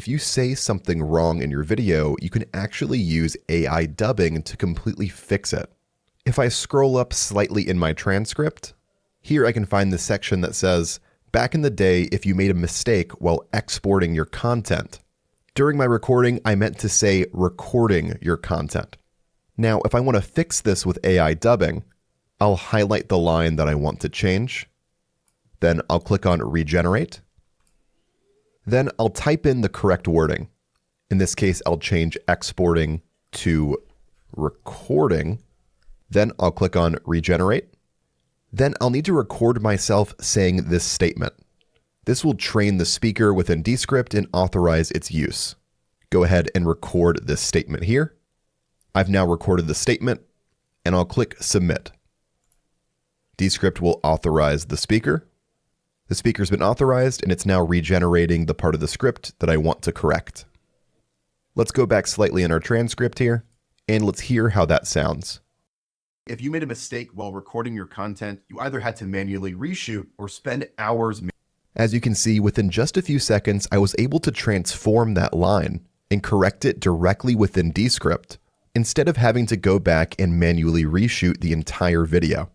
If you say something wrong in your video, you can actually use AI dubbing to completely fix it. If I scroll up slightly in my transcript, here I can find the section that says, "Back in the day, if you made a mistake while exporting your content." During my recording, I meant to say recording your content. Now, if I want to fix this with AI dubbing, I'll highlight the line that I want to change. Then I'll click on Regenerate. Then I'll type in the correct wording. In this case, I'll change exporting to recording. Then I'll click on Regenerate. Then I'll need to record myself saying this statement. This will train the speaker within Descript and authorize its use. Go ahead and record this statement here. I've now recorded the statement, and I'll click Submit. Descript will authorize the speaker. The speaker's been authorized, and it's now regenerating the part of the script that I want to correct. Let's go back slightly in our transcript here, and let's hear how that sounds. If you made a mistake while recording your content, you either had to manually reshoot or spend hours. As you can see, within just a few seconds, I was able to transform that line and correct it directly within Descript, instead of having to go back and manually reshoot the entire video.